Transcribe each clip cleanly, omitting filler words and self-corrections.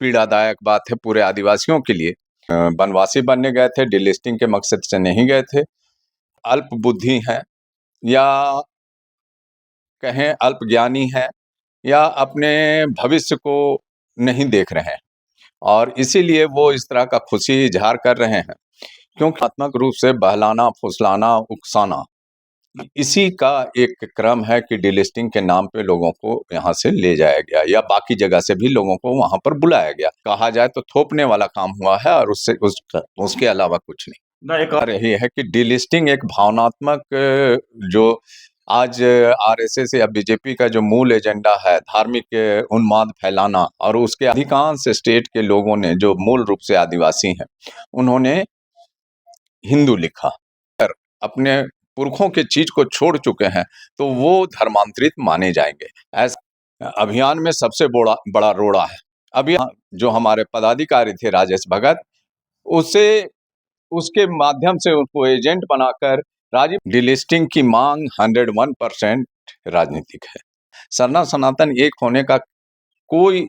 पीड़ादायक बात है पूरे आदिवासियों के लिए। वनवासी बनने गए थे, डिलिस्टिंग के मकसद से नहीं गए थे। अल्प बुद्धि हैं या कहें अल्पज्ञानी हैं या अपने भविष्य को नहीं देख रहे हैं और इसीलिए वो इस तरह का खुशी इजहार कर रहे हैं, क्योंकि आत्मक रूप से बहलाना, फुसलाना, उकसाना इसी का एक क्रम है कि डिलिस्टिंग के नाम पे लोगों को यहाँ से ले जाया गया या बाकी जगह से भी लोगों को वहां पर बुलाया गया। कहा जाए तो थोपने वाला काम हुआ है और उसके अलावा कुछ नहीं। एक और यही है कि डिलिस्टिंग एक भावनात्मक जो आज आरएसएस या बीजेपी का जो मूल एजेंडा है, धार्मिक उन्माद फैलाना, और उसके अधिकांश स्टेट के लोगों ने जो मूल रूप से आदिवासी हैं उन्होंने हिंदू लिखा, अपने पुरखों के चीज को छोड़ चुके हैं तो वो धर्मांतरित माने जाएंगे। ऐसा अभियान में सबसे बड़ा रोड़ा है। अभियान जो हमारे पदाधिकारी थे राजेश भगत, उसके माध्यम से उनको एजेंट बनाकर राजीव डिलिस्टिंग की मांग 101% राजनीतिक है। सरना सनातन एक होने का कोई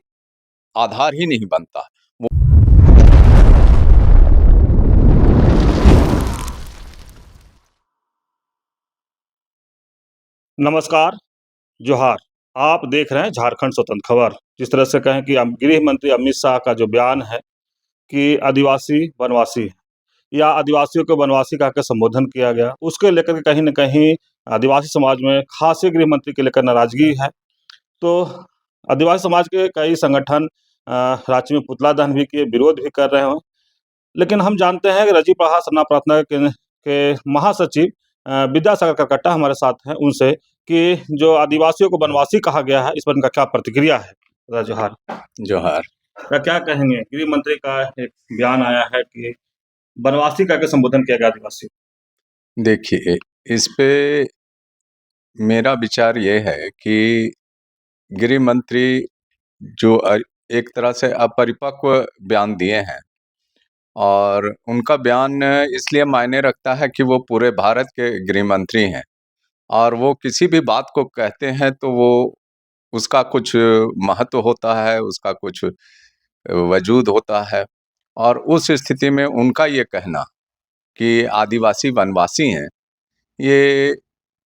आधार ही नहीं बनता। नमस्कार, जोहार। आप देख रहे हैं झारखंड स्वतंत्र खबर। जिस तरह से कहें कि गृह मंत्री अमित शाह का जो बयान है कि आदिवासी वनवासी या आदिवासियों को वनवासी कहा के संबोधन किया गया, उसके लेकर के कहीं न कहीं आदिवासी समाज में खासे गृह मंत्री के लेकर नाराजगी है। तो आदिवासी समाज के कई संगठन राज्य में पुतला दहन भी किए, विरोध भी कर रहे हैं। लेकिन हम जानते हैं कि रजी प्रहार सरना प्रार्थना के महासचिव विद्यासागर करकट्टा हमारे साथ हैं। उनसे कि जो आदिवासियों को वनवासी कहा गया है, इस पर इनका क्या प्रतिक्रिया है? जोहार। जोहार। क्या कहेंगे? गृह मंत्री का एक बयान आया है कि वनवासी कह के संबोधन किया गया आदिवासी। देखिए, इस पे मेरा विचार ये है कि गृह मंत्री जो एक तरह से अपरिपक्व बयान दिए हैं और उनका बयान इसलिए मायने रखता है कि वो पूरे भारत के गृह मंत्री हैं और वो किसी भी बात को कहते हैं तो वो उसका कुछ महत्व होता है, उसका कुछ वजूद होता है। और उस स्थिति में उनका ये कहना कि आदिवासी वनवासी हैं, ये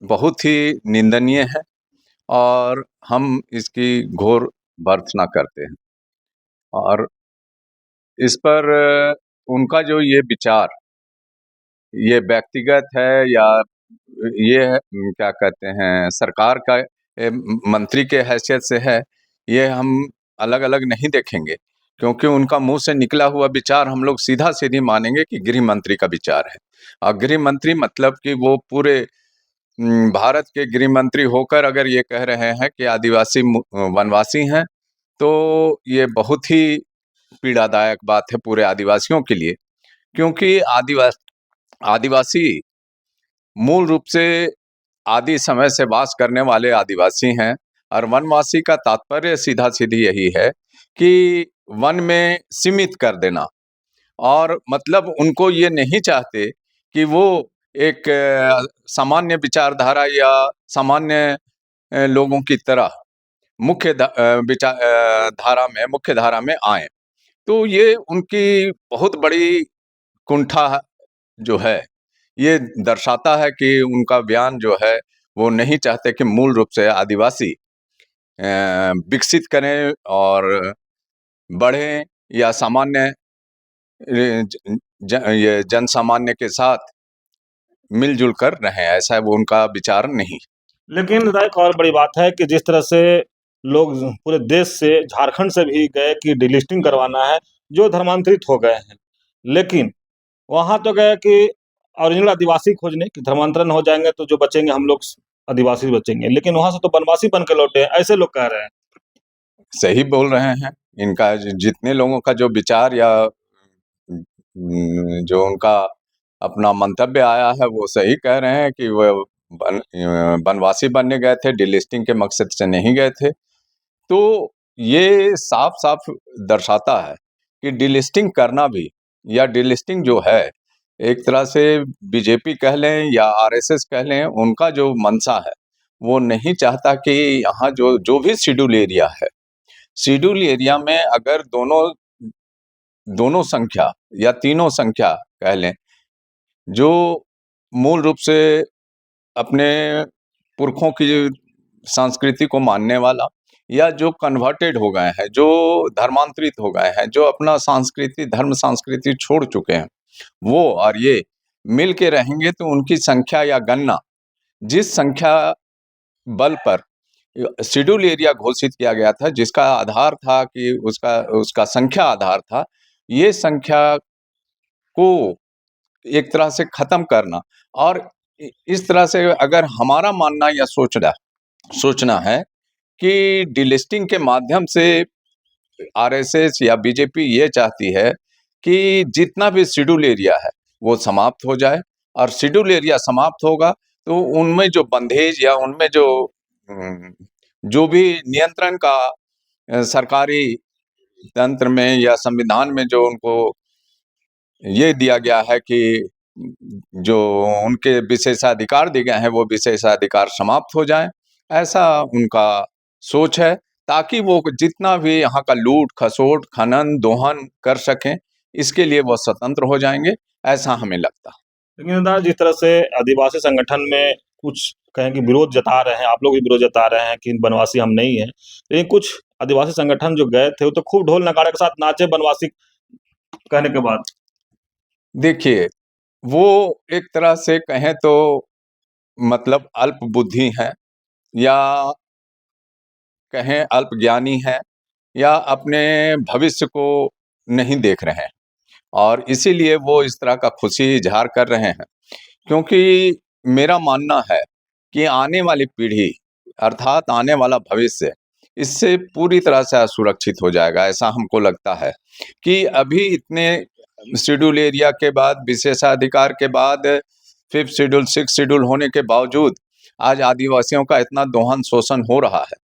बहुत ही निंदनीय है और हम इसकी घोर भर्त्सना करते हैं। और इस पर उनका जो ये विचार, ये व्यक्तिगत है या ये क्या कहते हैं सरकार का मंत्री के हैसियत से है, ये हम अलग अलग नहीं देखेंगे, क्योंकि उनका मुंह से निकला हुआ विचार हम लोग सीधा सीधी मानेंगे कि गृह मंत्री का विचार है। और गृह मंत्री मतलब कि वो पूरे भारत के गृह मंत्री होकर अगर ये कह रहे हैं कि आदिवासी वनवासी हैं, तो ये बहुत ही पीड़ादायक बात है पूरे आदिवासियों के लिए, क्योंकि आदिवासी मूल रूप से आदि समय से वास करने वाले आदिवासी हैं। और वनवासी का तात्पर्य सीधा सीधी यही है कि वन में सीमित कर देना, और मतलब उनको ये नहीं चाहते कि वो एक सामान्य विचारधारा या सामान्य लोगों की तरह मुख्य धारा में आए। तो ये उनकी बहुत बड़ी कुंठा जो है, ये दर्शाता है कि उनका बयान जो है वो नहीं चाहते कि मूल रूप से आदिवासी विकसित करें और बढ़ें या सामान्य ये जन सामान्य के साथ मिलजुल कर रहें, ऐसा वो उनका विचार नहीं। लेकिन एक और बड़ी बात है कि जिस तरह से लोग पूरे देश से, झारखंड से भी गए कि डिलिस्टिंग करवाना है, जो धर्मांतरित हो गए हैं। लेकिन वहां तो गए कि ओरिजिनल आदिवासी खोजने कि धर्मांतरण हो जाएंगे तो जो बचेंगे हम लोग आदिवासी बचेंगे, लेकिन वहां से तो वनवासी बन के लौटे हैं, ऐसे लोग कह रहे हैं। सही बोल रहे हैं। इनका जितने लोगों का जो विचार या जो उनका अपना मंतव्य आया है वो सही कह रहे हैं कि वो वनवासी बनने गए थे, डिलिस्टिंग के मकसद से नहीं गए थे। तो ये साफ साफ दर्शाता है कि डिलिस्टिंग करना भी, या डिलिस्टिंग जो है एक तरह से बीजेपी कह लें या आरएसएस कह लें, उनका जो मंशा है वो नहीं चाहता कि यहाँ जो जो भी शेड्यूल एरिया है शेड्यूल एरिया में अगर दोनों संख्या या तीनों संख्या कह लें, जो मूल रूप से अपने पुरखों की संस्कृति को मानने वाला या जो कन्वर्टेड हो गए हैं, जो धर्मांतरित हो गए हैं, जो अपना संस्कृति छोड़ चुके हैं, वो और ये मिल के रहेंगे तो उनकी संख्या या गणना जिस संख्या बल पर शेड्यूल एरिया घोषित किया गया था, जिसका आधार था कि उसका उसका संख्या आधार था, ये संख्या को एक तरह से खत्म करना और इस तरह से अगर हमारा मानना या सोचना है कि डीलिस्टिंग के माध्यम से आरएसएस या बीजेपी ये चाहती है कि जितना भी शेड्यूल एरिया है वो समाप्त हो जाए और शेड्यूल एरिया समाप्त होगा तो उनमें जो बंधेज या उनमें जो भी नियंत्रण का सरकारी तंत्र में या संविधान में जो उनको ये दिया गया है कि जो उनके विशेषाधिकार दिए गए हैं वो विशेषाधिकार समाप्त हो जाएं, ऐसा उनका सोच है ताकि वो जितना भी यहाँ का लूट खसोट खनन दोहन कर सकें, इसके लिए वो स्वतंत्र हो जाएंगे, ऐसा हमें लगता है। लेकिन दादा जिस तरह से आदिवासी संगठन में कुछ कहें कि विरोध जता रहे हैं, आप लोग भी विरोध जता रहे हैं कि बनवासी हम नहीं हैं, लेकिन कुछ आदिवासी संगठन जो गए थे वो तो खूब ढोल नगाड़े के साथ नाचे बनवासी कहने के बाद। देखिए, वो एक तरह से कहें तो मतलब अल्प बुद्धि हैं या कहें अल्पज्ञानी हैं या अपने भविष्य को नहीं देख रहे हैं और इसीलिए वो इस तरह का खुशी इज़हार कर रहे हैं। क्योंकि मेरा मानना है कि आने वाली पीढ़ी अर्थात आने वाला भविष्य इससे पूरी तरह से असुरक्षित हो जाएगा, ऐसा हमको लगता है कि अभी इतने शेड्यूल एरिया के बाद, विशेषाधिकार के बाद, 5th शेड्यूल, 6th शेड्यूल होने के बावजूद आज आदिवासियों का इतना दोहन शोषण हो रहा है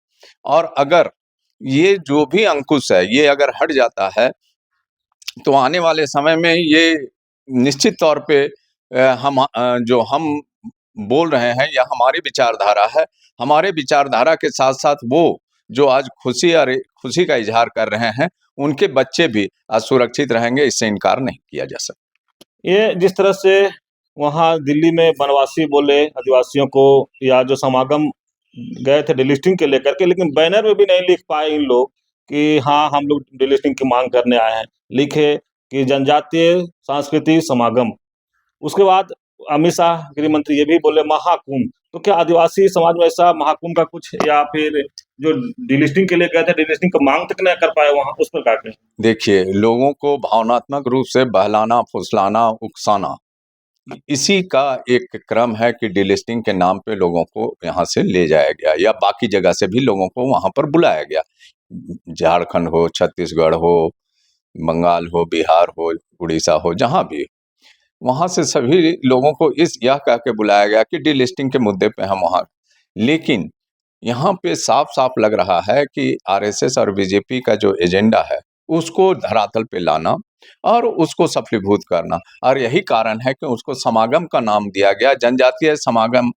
और अगर ये जो भी अंकुश है, ये अगर हट जाता है तो आने वाले समय में ये निश्चित तौर पे जो हम बोल रहे हैं या हमारी विचारधारा है, हमारे विचारधारा के साथ-साथ वो जो आज खुशी का इज़हार कर रहे हैं, उनके बच्चे भी असुरक्षित रहेंगे, इससे इनकार नहीं किया जा सकता। ये जिस तरह से वहाँ दिल्ली में बनवासी बोले आदिवासियों को या जो समागम गए थे डिलिस्टिंग के लेकर के, लेकिन बैनर में भी नहीं लिख पाए इन लोग कि हाँ, हम लोग डिलिस्टिंग की माँग करने आए हैं। लिखे कि जनजातीय सांस्कृतिक समागम। उसके बाद अमित शाह गृह मंत्री ये भी बोले महाकुंभ। तो क्या आदिवासी समाज में ऐसा महाकुंभ का कुछ या फिर जो डिलिस्टिंग के लिए गए थे, डिलिस्टिंग की माँग तक नहीं कर पाए वहाँ, उस पर क्या कहें? देखिए, लोगों को भावनात्मक रूप से बहलाना, फुसलाना, उकसाना, इसी का एक क्रम है कि डिलिस्टिंग के नाम पे लोगों को यहाँ से ले जाया गया या बाकी जगह से भी लोगों को वहाँ पर बुलाया गया। झारखंड हो, छत्तीसगढ़ हो, बंगाल हो, बिहार हो, उड़ीसा हो, जहाँ भी। वहाँ से सभी लोगों को यह कह के बुलाया गया कि डिलिस्टिंग के मुद्दे पे हम वहाँ, लेकिन यहाँ पे साफ-साफ लग रहा है कि आरएसएस और बीजेपी का जो एजेंडा है, उसको धरातल पे लाना और उसको सफलीभूत करना और यही कारण है कि उसको समागम का नाम दिया गया, जनजातीय समागम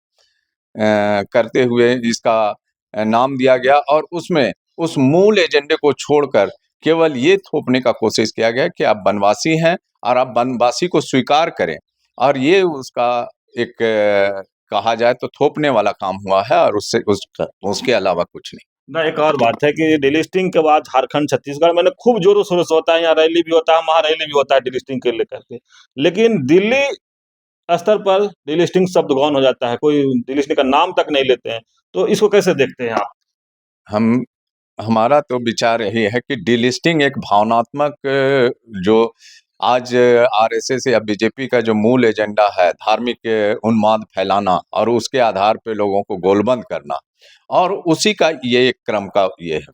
करते हुए इसका नाम दिया गया और उसमें उस मूल एजेंडे को छोड़कर केवल ये थोपने का कोशिश किया गया कि आप बनवासी हैं और आप बनवासी को स्वीकार करें और ये उसका एक कहा जाए तो थोपने वाला काम हुआ है और उसके अलावा कुछ नहीं। ना एक और बात है कि डिलिस्टिंग के बाद झारखंड, छत्तीसगढ़ में ना खूब जोरों-शोरों से होता है, यहाँ रैली भी होता है, वहाँ रैली भी होता है डिलिस्टिंग को लेकर के। लेकिन दिल्ली स्तर पर डिलिस्टिंग शब्द गौण हो जाता है, कोई डिलिस्टिंग का नाम तक नहीं लेते हैं। तो इसको कैसे देखते हैं आप? हम हमारा तो विचार यही है कि डिलिस्टिंग एक भावनात्मक जो आज आरएसएस या बीजेपी का जो मूल एजेंडा है, धार्मिक उन्माद फैलाना और उसके आधार पे लोगों को गोलबंद करना और उसी का ये एक क्रम का ये है।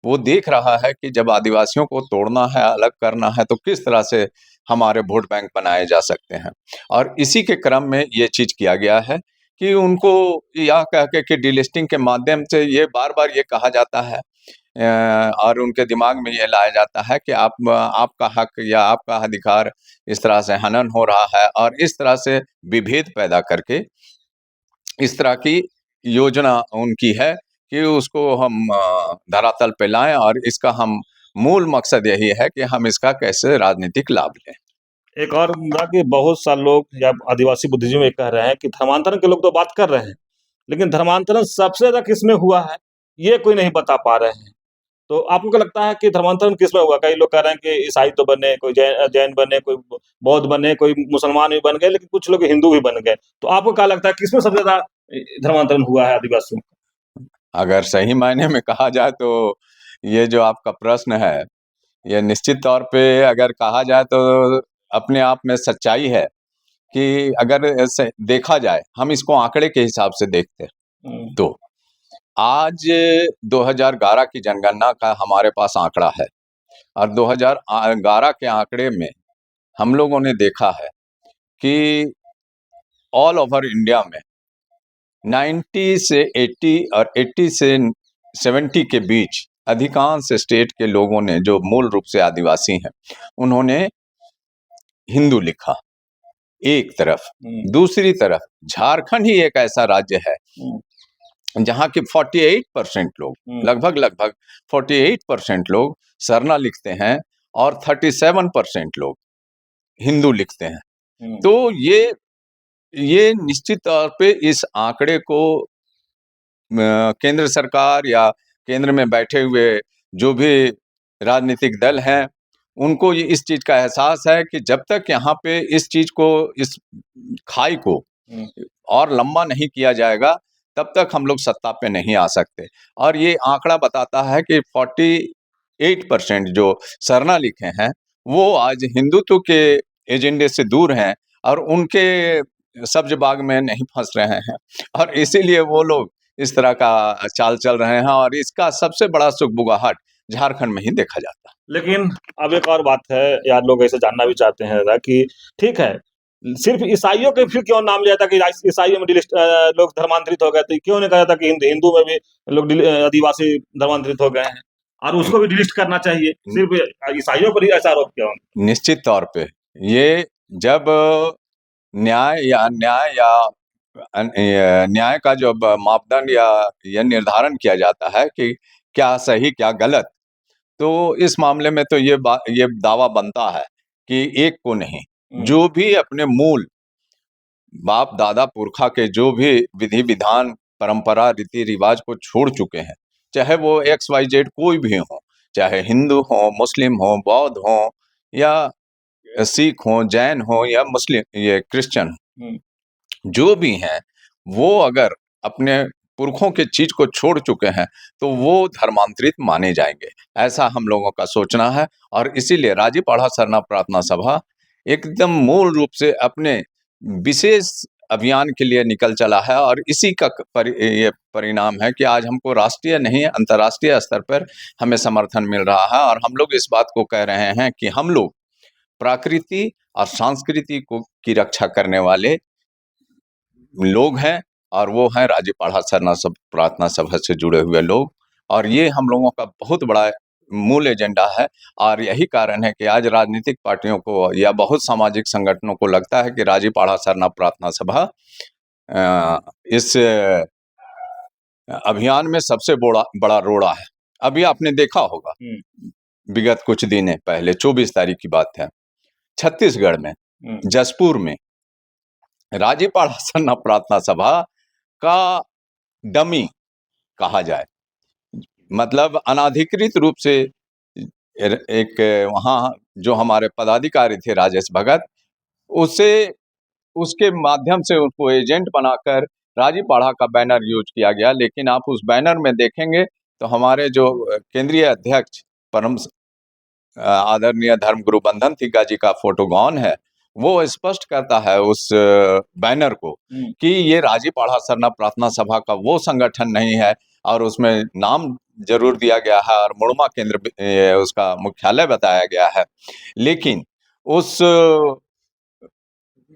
वो देख रहा है कि जब आदिवासियों को तोड़ना है, अलग करना है, तो किस तरह से हमारे वोट बैंक बनाए जा सकते हैं और इसी के क्रम में ये चीज़ किया गया है कि उनको यह कह के कि डिलिस्टिंग के माध्यम से ये बार-बार ये कहा जाता है और उनके दिमाग में ये लाया जाता है कि आपका हक या आपका अधिकार इस तरह से हनन हो रहा है और इस तरह से विभेद पैदा करके इस तरह की योजना उनकी है कि उसको हम धरातल पे लाएं, और इसका हम मूल मकसद यही है कि हम इसका कैसे राजनीतिक लाभ लें। एक और मुद्दा कि बहुत सारे लोग या आदिवासी बुद्धिजीवी ये कह रहे हैं कि धर्मांतरण के लोग तो बात कर रहे हैं, लेकिन धर्मांतरण सबसे ज़्यादा किसमें हुआ है, ये कोई नहीं बता पा रहे हैं। तो आपको क्या लगता है कि धर्मांतरण किसमें हुआ? कई लोग कह रहे हैं कि ईसाई तो बने, कोई जैन बने, कोई बौद्ध बने, कोई मुसलमान भी बन गए, लेकिन कुछ लोग हिंदू भी बन गए। तो आपको क्या लगता है किसमें सबसे ज़्यादा धर्मांतरण हुआ है आदिवासियों का? अगर सही मायने में कहा जाए तो ये जो आपका प्रश्न है, ये निश्चित तौर पे अगर कहा जाए तो अपने आप में सच्चाई है कि अगर ऐसे देखा जाए, हम इसको आंकड़े के हिसाब से देखते हैं, हुँ, तो आज 2011 की जनगणना का हमारे पास आंकड़ा है, और 2011 के आंकड़े में हम लोगों ने देखा है कि ऑल ओवर इंडिया में 90 से 80 और 80 से 70 के बीच अधिकांश स्टेट के लोगों ने, जो मूल रूप से आदिवासी हैं, उन्होंने हिंदू लिखा एक तरफ। हुँ, दूसरी तरफ झारखंड ही एक ऐसा राज्य है हुँ, जहाँ के 48% लोग, हुँ, लगभग 48% लोग सरना लिखते हैं, और 37% लोग हिंदू लिखते हैं। हुँ, तो ये निश्चित तौर पे इस आंकड़े को केंद्र सरकार या केंद्र में बैठे हुए जो भी राजनीतिक दल हैं, उनको ये इस चीज़ का एहसास है कि जब तक यहाँ पे इस चीज़ को, इस खाई को हुँ, और लंबा नहीं किया जाएगा, तब तक हम लोग सत्ता पे नहीं आ सकते। और ये आंकड़ा बताता है कि 48% जो सरना लिखे हैं, वो आज हिंदुत्व के एजेंडे से दूर हैं, और उनके सब्ज बाग में नहीं फंस रहे हैं, और इसीलिए वो लोग इस तरह का चाल चल रहे हैं, और इसका सबसे बड़ा सुगबुगाहट झारखंड में ही देखा जाता है। लेकिन अब एक और बात है, यार लोग ऐसे जानना भी चाहते हैं दादा कि ठीक है, सिर्फ़ ईसाइयों के फिर क्यों नाम लिया था कि ईसाइयों में लोग धर्मांतरित हो गए थे, क्यों नहीं कहा जाता कि हिंदू में भी लोग आदिवासी धर्मांतरित हो गए हैं और उसको भी डिलीट करना चाहिए, सिर्फ़ ईसाइयों पर ही ऐसा आरोप क्यों? निश्चित तौर पे ये जब न्याय का जब मापदंड या यह निर्धारण किया जाता है कि क्या सही क्या गलत, तो इस मामले में तो ये दावा बनता है कि एक को नहीं, हुँ, जो भी अपने मूल बाप दादा पुरखा के जो भी विधि विधान, परंपरा, रीति रिवाज को छोड़ चुके हैं, चाहे वो एक्स वाई जेड कोई भी हो, चाहे हिंदू हो, मुस्लिम हो, बौद्ध हो, या सिख हो, जैन हो, या मुस्लिम ये क्रिश्चियन, हुँ, जो भी हैं, वो अगर अपने पुरखों के चीज को छोड़ चुके हैं, तो वो धर्मांतरित माने जाएंगे, ऐसा हम लोगों का सोचना है। और इसीलिए राजीपाड़ा सरना प्रार्थना सभा एकदम मूल रूप से अपने विशेष अभियान के लिए निकल चला है, और इसी का ये परिणाम है कि आज हमको राष्ट्रीय नहीं, अंतर्राष्ट्रीय स्तर पर हमें समर्थन मिल रहा है, और हम लोग इस बात को कह रहे हैं कि हम लोग प्रकृति और संस्कृति को की रक्षा करने वाले लोग हैं, और वो हैं राजीपाड़ा सरना सब प्रार्थना सभा से जुड़े हुए लोग, और ये हम लोगों का बहुत बड़ा मूल एजेंडा है। और यही कारण है कि आज राजनीतिक पार्टियों को या बहुत सामाजिक संगठनों को लगता है कि राजीपाड़ा सरना प्रार्थना सभा इस अभियान में सबसे बड़ा बड़ा रोड़ा है। अभी आपने देखा होगा, हुँ, विगत कुछ दिन पहले 24 तारीख की बात है, छत्तीसगढ़ में हुँ, जसपुर में राजीपाड़ा सरना प्रार्थना सभा का डमी कहा जाए, मतलब अनाधिकृत रूप से एक वहाँ जो हमारे पदाधिकारी थे राजेश भगत, उसे उसके माध्यम से उसको एजेंट बनाकर राजीपाड़ा का बैनर यूज किया गया। लेकिन आप उस बैनर में देखेंगे तो हमारे जो केंद्रीय अध्यक्ष परम आदरणीय धर्मगुरु बंधन तिग्गा जी का फोटोगॉन है, वो स्पष्ट करता है उस बैनर को हुँ, कि ये राजीपाड़ा सरना प्रार्थना सभा का वो संगठन नहीं है, और उसमें नाम जरूर दिया गया है और मुड़मा केंद्र उसका मुख्यालय बताया गया है। लेकिन उस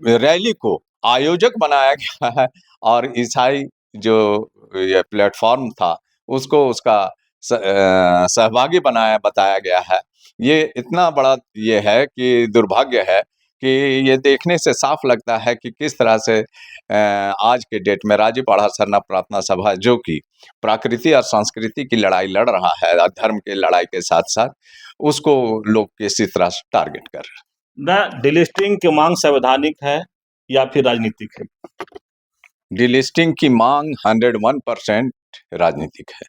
रैली को आयोजक बनाया गया है, और ईसाई जो ये प्लेटफॉर्म था उसको उसका सहभागी बनाया बताया गया है। ये इतना बड़ा ये है कि दुर्भाग्य है कि ये देखने से साफ लगता है कि किस तरह से आज के डेट में राजीपाड़ा सरना प्रार्थना सभा जो कि प्रकृति और संस्कृति की लड़ाई लड़ रहा है, धर्म की लड़ाई के साथ-साथ, उसको लोग किसी तरह से टारगेट कर रहे हैं। न डिलिस्टिंग की मांग संवैधानिक है या फिर राजनीतिक है? डिलिस्टिंग की मांग 101% राजनीतिक है।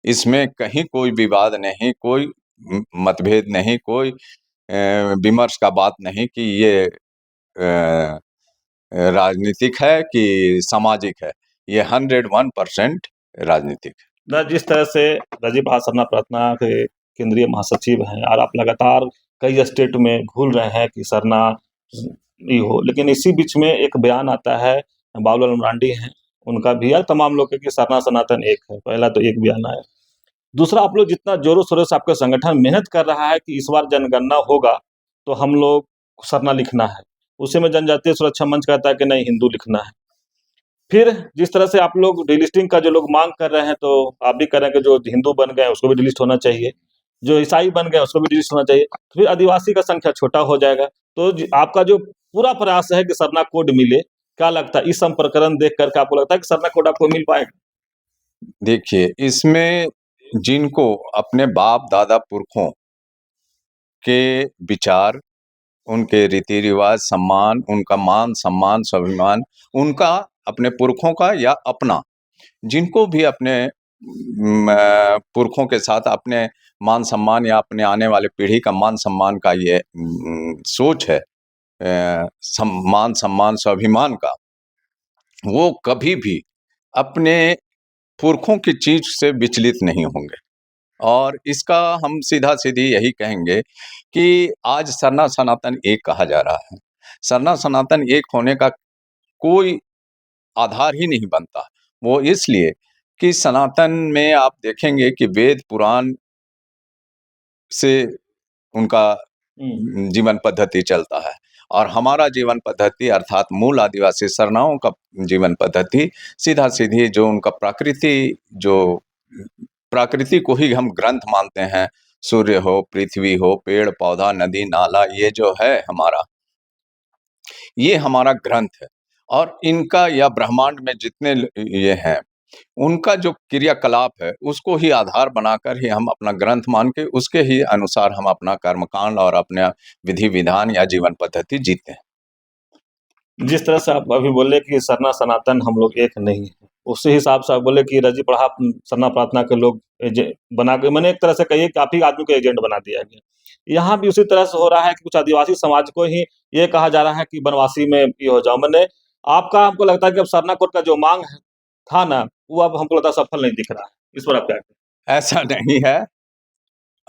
इसमें कहीं कोई विवाद नहीं, कोई मतभेद नहीं, कोई विमर्श का बात नहीं कि ये राजनीतिक है कि सामाजिक है। ये 101% राजनीतिक है। न जिस तरह से राजीपाड़ा सरना प्रार्थना के केंद्रीय महासचिव हैं और आप लगातार कई स्टेट में घूल रहे हैं कि सरना ये हो, लेकिन इसी बीच में एक बयान आता है, बाबूलाल मरांडी हैं, उनका भी या तमाम लोग के कि सरना सनातन एक है। पहला तो एक बयान आया। दूसरा, आप लोग जितना जोरों-शोरों से आपका संगठन मेहनत कर रहा है कि इस बार जनगणना होगा, तो हम लोग सरना लिखना है। उसी में जनजातीय सुरक्षा मंच कहता है कि नहीं, हिंदू लिखना है। फिर जिस तरह से आप लोग डिलिस्टिंग का जो लोग मांग कर रहे हैं, तो आप भी कह रहे हैं कि जो हिंदू बन गए उसको भी डिलिस्ट होना चाहिए, जो ईसाई बन गए उसको भी डिलिस्ट होना चाहिए, तो फिर आदिवासी का संख्या छोटा हो जाएगा। तो आपका जो पूरा प्रयास है कि सरना कोड मिले, क्या लगता है इस प्रकरण देख करके आपको लगता है कि सरना कोड आपको मिल पाएगा? देखिए, इसमें जिनको अपने बाप-दादा पुरखों के विचार, उनके रीति-रिवाज, सम्मान, उनका मान-सम्मान, स्वाभिमान, उनका अपने पुरखों का या अपना, जिनको भी अपने पुरखों के साथ अपने मान-सम्मान या अपने आने वाले पीढ़ी का मान-सम्मान का ये सोच है, मान-सम्मान, स्वाभिमान का, वो कभी भी अपने पुरखों की चीज़ से विचलित नहीं होंगे। और इसका हम सीधा-सीधी यही कहेंगे कि आज सरना सनातन एक कहा जा रहा है। सरना सनातन एक होने का कोई आधार ही नहीं बनता। वो इसलिए कि सनातन में आप देखेंगे कि वेद पुराण से उनका हुँ। जीवन पद्धति चलता है और हमारा जीवन पद्धति अर्थात मूल आदिवासी सरनाओं का जीवन पद्धति सीधा-सीधी जो उनका प्रकृति को ही हम ग्रंथ मानते हैं। सूर्य हो, पृथ्वी हो, पेड़-पौधा, नदी-नाला, ये जो है हमारा, ये हमारा ग्रंथ है और इनका या ब्रह्मांड में जितने ये हैं, उनका जो क्रियाकलाप है, उसको ही आधार बनाकर ही हम अपना ग्रंथ मान के उसके ही अनुसार हम अपना कर्मकांड और अपना विधि-विधान या जीवन पद्धति जीते हैं। जिस तरह से आप अभी बोले कि सरना सनातन हम लोग एक नहीं हैं, उसी हिसाब से आप बोले कि रजीपढ़ा सरना प्रार्थना के लोग बना के मैंने एक तरह से कहिए कि आप ही आदमी को एजेंट बना दिया गया। यहाँ भी उसी तरह से हो रहा है कि कुछ आदिवासी समाज को ही ये कहा जा रहा है कि बनवासी में ये हो जाओ। मैंने आपका हमको लगता है कि अब सरना कोड का जो माँग है था ना, वो अब हमको लगता है सफल नहीं दिख रहा है। इस पर आप क्या कहें? ऐसा नहीं है,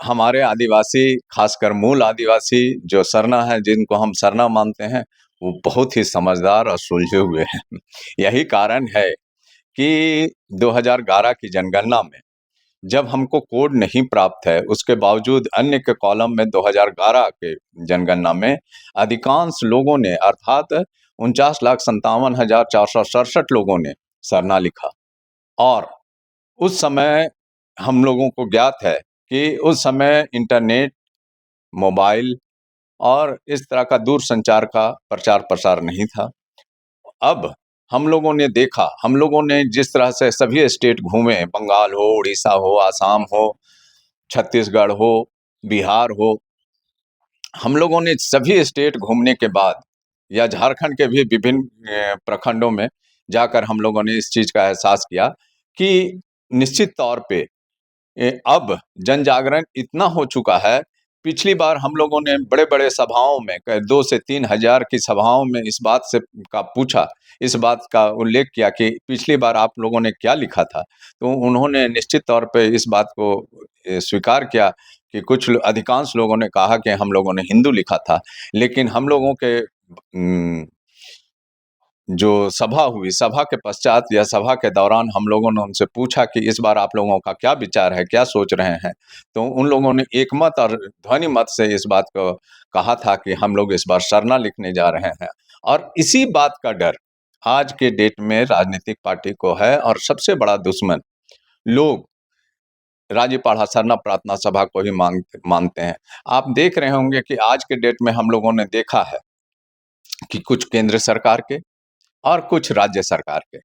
हमारे आदिवासी, खासकर मूल आदिवासी जो सरना है, जिनको हम सरना मानते हैं, वो बहुत ही समझदार और सुलझे हुए हैं। यही कारण है कि 2011 की जनगणना में जब हमको कोड नहीं प्राप्त है, उसके बावजूद अन्य के कॉलम में 2011 के जनगणना में अधिकांश लोगों ने अर्थात 49,57,467 लोगों ने सरना लिखा और उस समय हम लोगों को ज्ञात है कि उस समय इंटरनेट, मोबाइल और इस तरह का दूरसंचार का प्रचार-प्रसार नहीं था। अब हम लोगों ने देखा, हम लोगों ने जिस तरह से सभी स्टेट घूमे, बंगाल हो, उड़ीसा हो, आसाम हो, छत्तीसगढ़ हो, बिहार हो, हम लोगों ने सभी स्टेट घूमने के बाद या झारखंड के भी विभिन्न प्रखंडों में जाकर हम लोगों ने इस चीज़ का एहसास किया कि निश्चित तौर पे अब जन जागरण इतना हो चुका है, पिछली बार हम लोगों ने बड़े-बड़े सभाओं में 2 से 3 हज़ार की सभाओं में इस बात से का पूछा, इस बात का उल्लेख किया कि पिछली बार आप लोगों ने क्या लिखा था? तो उन्होंने निश्चित तौर पे इस बात को स्वीकार किया कि कुछ अधिकांश लोगों ने कहा कि हम लोगों ने हिंदू लिखा था। लेकिन हम लोगों के जो सभा हुई, सभा के पश्चात या सभा के दौरान हम लोगों ने उनसे पूछा कि इस बार आप लोगों का क्या विचार है, क्या सोच रहे हैं? तो उन लोगों ने एकमत और ध्वनि मत से इस बात को कहा था कि हम लोग इस बार सरना लिखने जा रहे हैं और इसी बात का डर आज के डेट में राजनीतिक पार्टी को है और सबसे बड़ा दुश्मन लोग राजीपाड़ा सरना प्रार्थना सभा को ही मानते हैं। आप देख रहे होंगे कि आज के डेट में हम लोगों ने देखा है कि कुछ केंद्र सरकार के और कुछ राज्य सरकार के।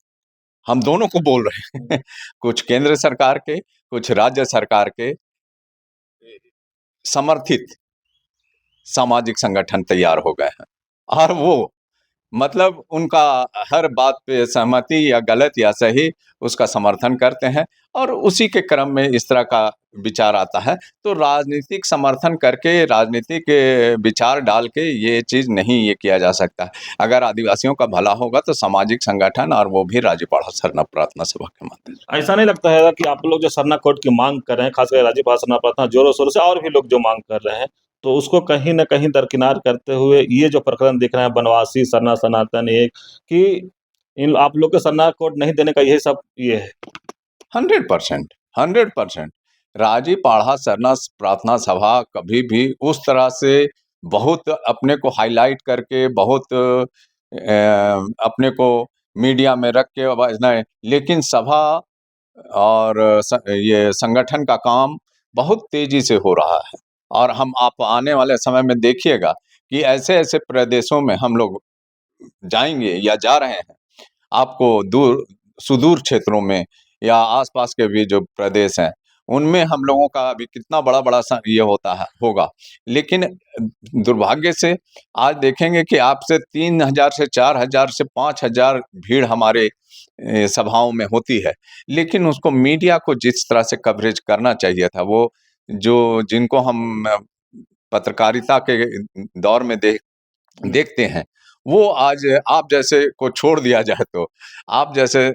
हम दोनों को बोल रहे हैं कुछ केंद्र सरकार के, कुछ राज्य सरकार के समर्थित सामाजिक संगठन तैयार हो गए हैं और वो मतलब उनका हर बात पे सहमति या गलत या सही उसका समर्थन करते हैं और उसी के क्रम में इस तरह का विचार आता है। तो राजनीतिक समर्थन करके राजनीतिक विचार डाल के ये चीज़ नहीं ये किया जा सकता है। अगर आदिवासियों का भला होगा तो सामाजिक संगठन और वो भी राज्यपाल सरना प्रार्थना सभा के माध्यम से। ऐसा नहीं लगता है कि आप लोग जो सरना कोड की मांग कर रहे हैं, खासकर राज्यपाल सरना प्रार्थना जोरों शोरों से और भी लोग जो मांग कर रहे हैं, तो उसको कहीं न कहीं दरकिनार करते हुए ये जो प्रकरण दिख रहा है बनवासी, सरना सनातन एक कि इन आप लोग को सरना कोड नहीं देने का यही सब ये है। 100%, 100%। राजीपाढ़ा सरना प्रार्थना सभा कभी भी उस तरह से बहुत अपने को हाइलाइट करके बहुत अपने को मीडिया में रख के आवाज़ नहीं, लेकिन सभा और ये संगठन का काम बहुत तेजी से हो रहा है और हम आप आने वाले समय में देखिएगा कि ऐसे-ऐसे प्रदेशों में हम लोग जाएँगे या जा रहे हैं। आपको दूर सुदूर क्षेत्रों में या आस-पास के भी जो प्रदेश हैं, उनमें हम लोगों का अभी कितना बड़ा-बड़ा ये होता है होगा। लेकिन दुर्भाग्य से आज देखेंगे कि आपसे 3000 से 4000 से 5000 भीड़ हमारे सभाओं में होती है। लेकिन उसको मीडिया को जिस तरह से कवरेज करना चाहिए था, वो जो जिनको हम पत्रकारिता के दौर में देखते हैं, वो आज आप जैसे को छोड़ दिया जाए तो आप जैसे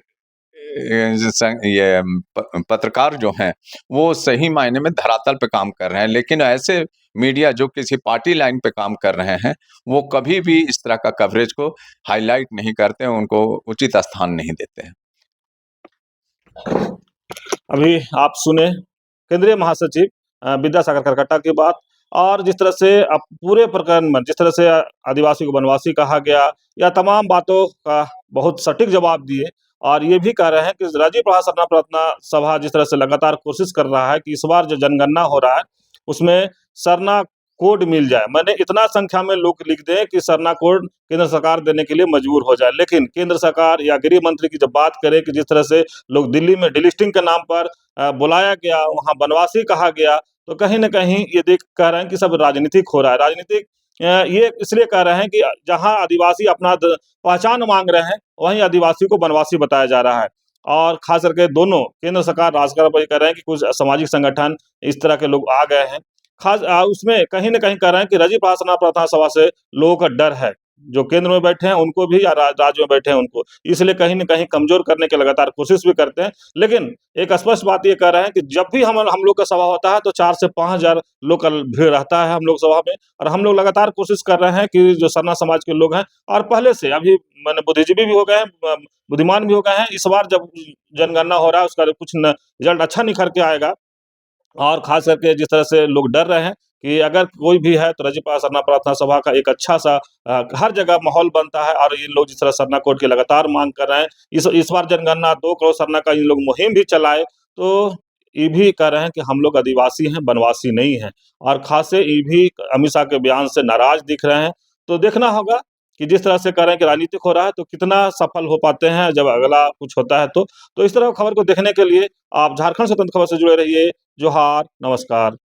ये पत्रकार जो हैं, वो सही मायने में धरातल पे काम कर रहे हैं। लेकिन ऐसे मीडिया जो किसी पार्टी लाइन पे काम कर रहे हैं, वो कभी भी इस तरह का कवरेज को हाइलाइट नहीं करते हैं, उनको उचित स्थान नहीं देते हैं। अभी आप सुने केंद्रीय महासचिव विद्यासागर करकट्टा की बात और जिस तरह से अब पूरे प्रकरण में जिस तरह से आदिवासी को वनवासी कहा गया या तमाम बातों का बहुत सटीक जवाब दिए और ये भी कह रहे हैं कि राज्यपाल सरना प्रार्थना सभा जिस तरह से लगातार कोशिश कर रहा है कि इस बार जो जनगणना हो रहा है उसमें सरना कोड मिल जाए। मैंने इतना संख्या में लोग लिख दें कि सरना कोड केंद्र सरकार देने के लिए मजबूर हो जाए, लेकिन केंद्र सरकार या गृह मंत्री की जब बात करें कि जिस तरह से लोग दिल्ली में डिलिस्टिंग के नाम पर बुलाया गया, वहाँ बनवासी कहा गया, तो कहीं न कहीं ये देख कह रहे हैं कि सब राजनीतिक हो रहा है। राजनीतिक ये इसलिए कह रहे हैं कि जहाँ आदिवासी अपना पहचान मांग रहे हैं, वहीं आदिवासी को बनवासी बताया जा रहा है। और खास करके दोनों केंद्र सरकार, राज्य सरकार पर ये कह रहे हैं कि कुछ सामाजिक संगठन इस तरह के लोग आ गए हैं। उसमें कहीं न कहीं कह रहे हैं कि राज्यपाल सरना प्रार्थना सभा से लोगों का डर है। जो केंद्र में बैठे हैं उनको भी या राज्य में बैठे हैं उनको। इसलिए कहीं न कहीं कमज़ोर करने की लगातार कोशिश भी करते हैं। लेकिन एक स्पष्ट बात ये कह रहे हैं कि जब भी हम लोग का सभा होता है तो 4 से 5000 लोग का भीड़ रहता है हम लोग सभा में और हम लोग लगातार कोशिश कर रहे हैं कि जो सरना समाज के लोग हैं और पहले से अभी माने बुद्धिजीवी भी हो गए हैं, बुद्धिमान भी हो गए हैं। इस बार जब जनगणना हो रहा है उसका कुछ न रिज़ल्ट अच्छा निखर के आएगा और ख़ास करके जिस तरह से लोग डर रहे हैं कि अगर कोई भी है तो राज्यपाल सरना प्रार्थना सभा का एक अच्छा-सा हर जगह माहौल बनता है और ये लोग जिस तरह सरना कोड की लगातार माँग कर रहे हैं। इस बार जनगणना 2 करोड़ सरना का ये लोग मुहिम भी चलाए, तो ये भी कह रहे हैं कि हम लोग आदिवासी हैं, बनवासी नहीं हैं और ख़ास से ये भी अमित शाह के बयान से नाराज़ दिख रहे हैं। तो देखना होगा कि जिस तरह से कह रहे हैं कि राजनीतिक हो रहा है, तो कितना सफल हो पाते हैं जब अगला कुछ होता है तो। तो इस तरह की खबर को देखने के लिए आप झारखंड स्वतंत्र खबर से जुड़े रहिए। जोहार, नमस्कार।